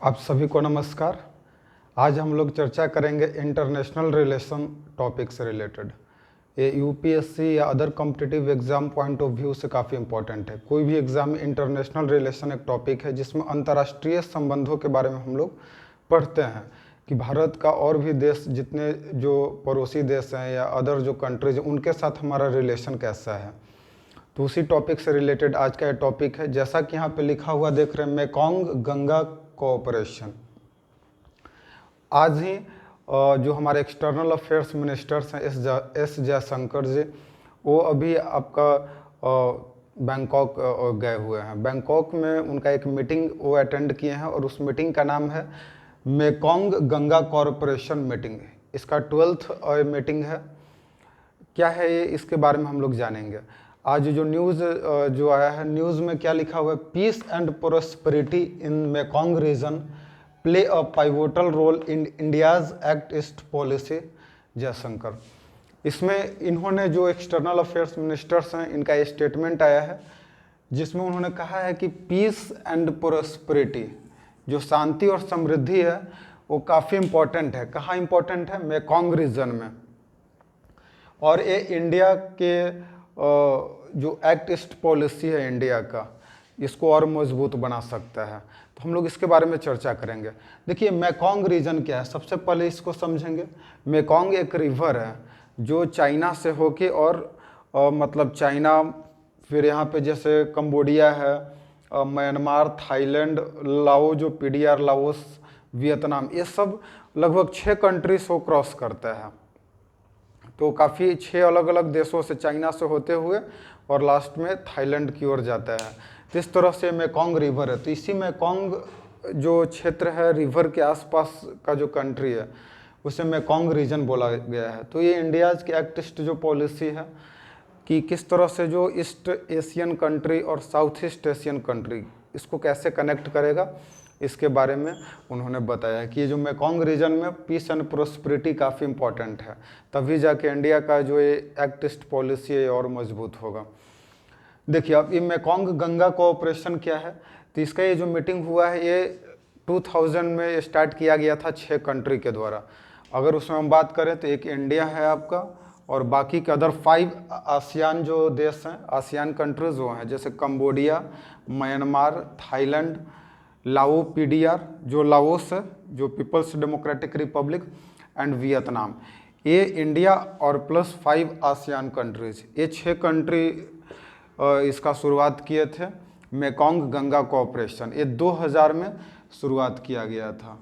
आप सभी को नमस्कार। आज हम लोग चर्चा करेंगे इंटरनेशनल रिलेशन टॉपिक से रिलेटेड। ये यूपीएससी या other competitive exam point of view से काफ़ी इंपॉर्टेंट है। कोई भी एग्जाम में इंटरनेशनल रिलेशन एक टॉपिक है जिसमें अंतर्राष्ट्रीय संबंधों के बारे में हम लोग पढ़ते हैं कि भारत का और भी देश, जितने जो पड़ोसी देश हैं या अदर जो कंट्रीज हैं, उनके साथ हमारा रिलेशन कैसा है। तो उसी टॉपिक से रिलेटेड आज का ये टॉपिक है। जैसा कि यहाँ पे लिखा हुआ देख रहे हैं, मेकोंग गंगा कोऑपरेशन। आज ही जो हमारे एक्सटर्नल अफेयर्स मिनिस्टर्स हैं एस जयशंकर जी, वो अभी आपका बैंकॉक गए हुए हैं। बैंकॉक में उनका एक मीटिंग वो अटेंड किए हैं और उस मीटिंग का नाम है मेकोंग गंगा कॉरपोरेशन मीटिंग। इसका 12th मीटिंग है। क्या है ये, इसके बारे में हम लोग जानेंगे। आज जो न्यूज़ जो आया है, न्यूज़ में क्या लिखा हुआ है, peace and prosperity in Mekong region play a pivotal role in India's act east policy, Jaishankar. इसमें इन्होंने जो एक्सटर्नल अफेयर्स मिनिस्टर्स हैं, इनका ये स्टेटमेंट आया है जिसमें उन्होंने कहा है कि पीस एंड प्रोस्पेरिटी, जो शांति और समृद्धि है, वो काफ़ी इम्पोर्टेंट है। कहाँ इम्पोर्टेंट है? मेकोंग रीजन में। और ये इंडिया के जो एक्ट ईस्ट पॉलिसी है इंडिया का, इसको और मजबूत बना सकता है। तो हम लोग इसके बारे में चर्चा करेंगे। देखिए, मेकोंग रीजन क्या है, सबसे पहले इसको समझेंगे। मेकोंग एक रिवर है जो चाइना से होके और मतलब चाइना, फिर यहाँ पे जैसे कंबोडिया है, म्यांमार, थाईलैंड, लाओ जो पीडीआर, लाओस, वियतनाम, ये सब लगभग 6 कंट्रीज को क्रॉस करता है। तो काफ़ी 6 अलग अलग देशों से, चाइना से होते हुए और लास्ट में थाईलैंड की ओर जाता है। तो इस तरह से मेकोंग रिवर है। तो इसी मेकोंग जो क्षेत्र है, रिवर के आसपास का जो कंट्री है, उसे मेकोंग रीजन बोला गया है। तो ये इंडियाज़ की एक्ट ईस्ट जो पॉलिसी है कि किस तरह से जो ईस्ट एशियन कंट्री और साउथ ईस्ट एशियन कंट्री, इसको कैसे कनेक्ट करेगा, इसके बारे में उन्होंने बताया कि ये जो मेकोंग रीजन में पीस एंड प्रोस्पेरिटी काफ़ी इंपॉर्टेंट है, तभी जाके इंडिया का जो ये एक्ट ईस्ट पॉलिसी है और मजबूत होगा। देखिए, अब ये मेकोंग गंगा कोऑपरेशन क्या है, तो इसका ये जो मीटिंग हुआ है, ये 2000 में स्टार्ट किया गया था 6 कंट्री के द्वारा। अगर उसमें हम बात करें तो एक इंडिया है आपका, और बाकी के अदर 5 आसियान जो देश हैं, आसियान कंट्रीज वो हैं, जैसे Cambodia, Myanmar, Thailand, Lao PDR जो लाओस है, जो people's democratic republic, and Vietnam. ये इंडिया और प्लस 5 आसियान कंट्रीज, ये 6 कंट्री इसका शुरुआत किए थे मेकोंग गंगा कोऑपरेशन। ये 2000 में शुरुआत किया गया था।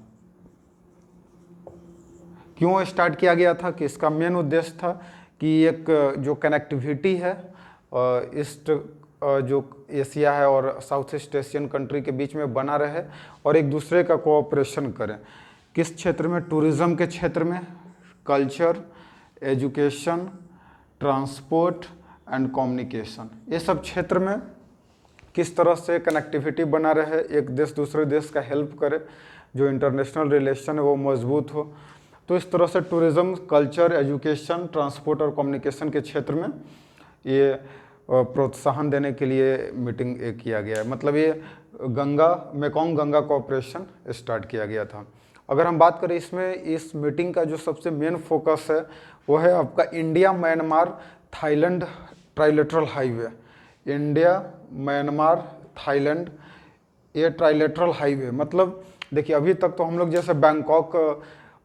क्यों स्टार्ट किया गया था? कि इसका मेन उद्देश्य था कि एक जो कनेक्टिविटी है ईस्ट जो एशिया है और साउथ ईस्ट एशियन कंट्री के बीच में बना रहे और एक दूसरे का कोऑपरेशन करें। किस क्षेत्र में? टूरिज़्म के क्षेत्र में, culture, education, transport and communication, ये सब क्षेत्र में किस तरह से कनेक्टिविटी बना रहे, एक देश दूसरे देश का हेल्प करे, जो इंटरनेशनल रिलेशन है वो मजबूत हो। तो इस तरह से टूरिज़्म, कल्चर, एजुकेशन, ट्रांसपोर्ट और कम्युनिकेशन के क्षेत्र में ये प्रोत्साहन देने के लिए मीटिंग किया गया है। मतलब ये मेकोंग गंगा कोऑपरेशन स्टार्ट किया गया था। अगर हम बात करें इसमें, इस मीटिंग का जो सबसे मेन फोकस है वो है आपका India Myanmar Thailand trilateral highway. India, Myanmar, Thailand, ये ट्राइलेटरल हाईवे। मतलब देखिए, अभी तक तो हम लोग जैसे बैंकॉक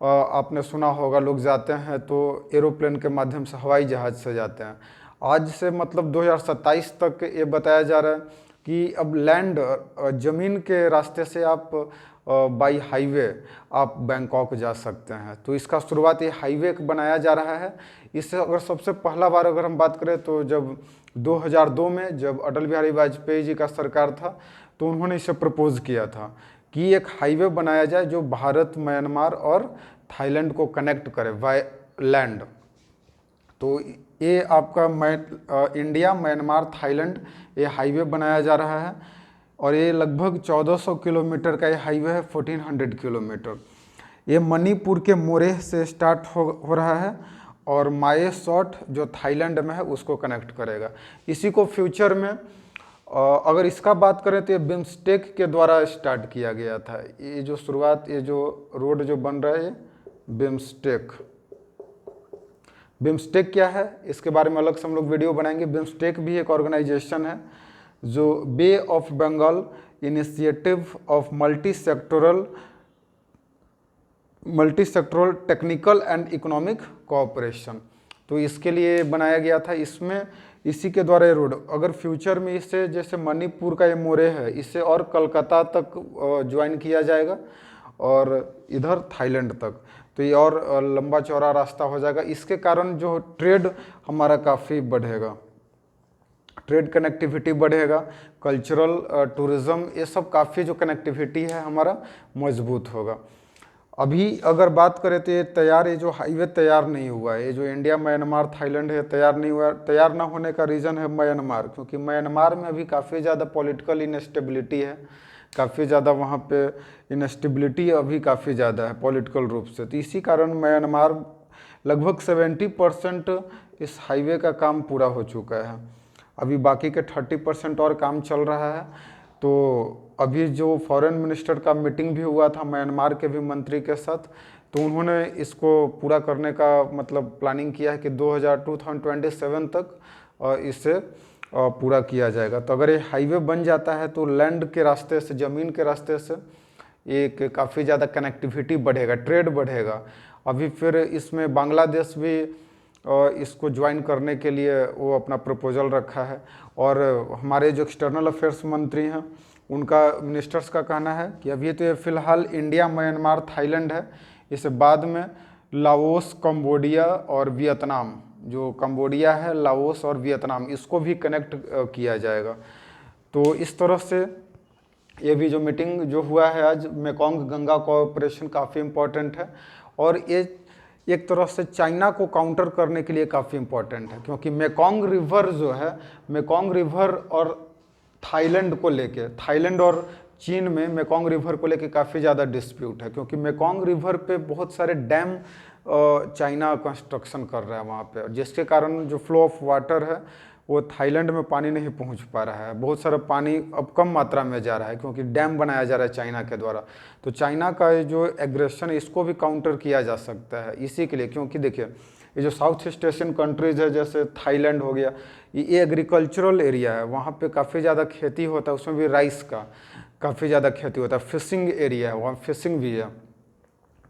आपने सुना होगा, लोग जाते हैं तो एरोप्लेन के माध्यम से, हवाई जहाज़ से जाते हैं। आज से मतलब 2027 तक ये बताया जा रहा है कि अब लैंड, ज़मीन के रास्ते से आप बाई हाईवे आप बैंकॉक जा सकते हैं। तो इसका शुरुआत ये हाईवे बनाया जा रहा है। इससे अगर सबसे पहला बार अगर हम बात करें तो जब 2002 में जब अटल बिहारी वाजपेयी जी का सरकार था, तो उन्होंने इसे प्रपोज किया था कि एक हाईवे बनाया जाए जो भारत, म्यांमार और थाईलैंड को कनेक्ट करे बाय लैंड। तो ये आपका इंडिया, म्यांमार, थाईलैंड ये हाईवे बनाया जा रहा है और ये लगभग 1400 किलोमीटर का ये हाईवे है, 1400 किलोमीटर। ये मणिपुर के मोरेह से स्टार्ट हो रहा है और माए सॉट जो थाईलैंड में है उसको कनेक्ट करेगा। इसी को फ्यूचर में अगर इसका बात करें तो ये बिम्स्टेक के द्वारा स्टार्ट किया गया था। ये जो शुरुआत, ये जो रोड जो बन रहा है, ये बिम्स्टेक। बिम्स्टेक क्या है इसके बारे में अलग से हम लोग वीडियो बनाएंगे। बिम्स्टेक भी एक ऑर्गेनाइजेशन है जो bay of Bengal initiative of multi sectoral technical and economic cooperation, तो इसके लिए बनाया गया था। इसमें इसी के द्वारा ये रोड, अगर फ्यूचर में इसे जैसे मणिपुर का ये मोरे है, इसे और कलकत्ता तक ज्वाइन किया जाएगा और इधर थाईलैंड तक, तो ये और लंबा चौड़ा रास्ता हो जाएगा। इसके कारण जो ट्रेड हमारा काफ़ी बढ़ेगा, ट्रेड कनेक्टिविटी बढ़ेगा, कल्चरल टूरिज़्म, ये सब काफ़ी जो कनेक्टिविटी है हमारा मजबूत होगा। अभी अगर बात करें तो ये जो हाईवे तैयार नहीं हुआ है, ये जो इंडिया म्यांमार थाईलैंड है तैयार नहीं हुआ। तैयार ना होने का रीज़न है म्यांमार, क्योंकि म्यांमार में अभी काफ़ी ज़्यादा पॉलिटिकल इनस्टेबिलिटी है, काफ़ी ज़्यादा वहाँ पे इनस्टेबिलिटी अभी काफ़ी ज़्यादा है पॉलिटिकल रूप से, तो इसी कारण म्यांमार लगभग 70% इस हाईवे का काम पूरा हो चुका है। अभी बाकी के 30% और काम चल रहा है। तो अभी जो फॉरेन मिनिस्टर का मीटिंग भी हुआ था म्यांमार के भी मंत्री के साथ, तो उन्होंने इसको पूरा करने का मतलब प्लानिंग किया है कि 2027 तक इसे पूरा किया जाएगा। तो अगर ये हाईवे बन जाता है तो लैंड के रास्ते से, ज़मीन के रास्ते से एक काफ़ी ज़्यादा कनेक्टिविटी बढ़ेगा, ट्रेड बढ़ेगा। अभी फिर इसमें बांग्लादेश भी इसको ज्वाइन करने के लिए वो अपना प्रपोजल रखा है, और हमारे जो एक्सटर्नल अफेयर्स मंत्री हैं उनका, मिनिस्टर्स का कहना है कि अभी तो ये फ़िलहाल इंडिया म्यांमार थाईलैंड है, इसे बाद में लाओस, कंबोडिया और वियतनाम, जो कंबोडिया है, लाओस और वियतनाम, इसको भी कनेक्ट किया जाएगा। तो इस तरह से ये भी जो मीटिंग जो हुआ है आज, मेकोंग गंगा कोऑपरेशन काफ़ी इम्पोर्टेंट है, और ये एक तरह से चाइना को काउंटर करने के लिए काफ़ी इम्पोर्टेंट है, क्योंकि मेकोंग रिवर जो है, मेकोंग रिवर और थाईलैंड को लेके, थाईलैंड और चीन में मेकोंग रिवर को लेके काफ़ी ज़्यादा डिस्प्यूट है, क्योंकि मेकोंग रिवर पे बहुत सारे डैम चाइना कंस्ट्रक्शन कर रहा है वहाँ पे, जिसके कारण जो फ्लो ऑफ वाटर है वो थाईलैंड में पानी नहीं पहुँच पा रहा है। बहुत सारा पानी अब कम मात्रा में जा रहा है क्योंकि डैम बनाया जा रहा है चाइना के द्वारा। तो चाइना का ये जो एग्रेशन है इसको भी काउंटर किया जा सकता है इसी के लिए, क्योंकि देखिए ये जो साउथ ईस्ट एशियन कंट्रीज़ है, जैसे थाईलैंड हो गया, ये एग्रीकल्चरल एरिया है, वहाँ पे काफ़ी ज़्यादा खेती होता है, उसमें भी राइस का काफ़ी ज़्यादा खेती होता है, फिशिंग एरिया है, वहाँ फिशिंग भी है।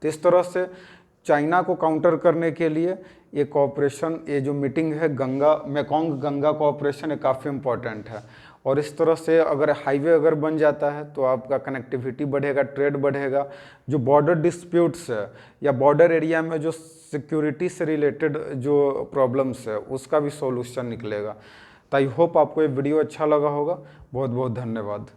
तो इस तरह से चाइना को काउंटर करने के लिए ये कोऑपरेशन, ये जो मीटिंग है मेकोंग गंगा कोऑपरेशन, ये काफ़ी इम्पोर्टेंट है। और इस तरह से अगर हाईवे अगर बन जाता है तो आपका कनेक्टिविटी बढ़ेगा, ट्रेड बढ़ेगा, जो बॉर्डर डिस्प्यूट्स है या बॉर्डर एरिया में जो सिक्योरिटी से रिलेटेड जो प्रॉब्लम्स है उसका भी सॉल्यूशन निकलेगा। तो आई होप आपको ये वीडियो अच्छा लगा होगा। बहुत बहुत धन्यवाद।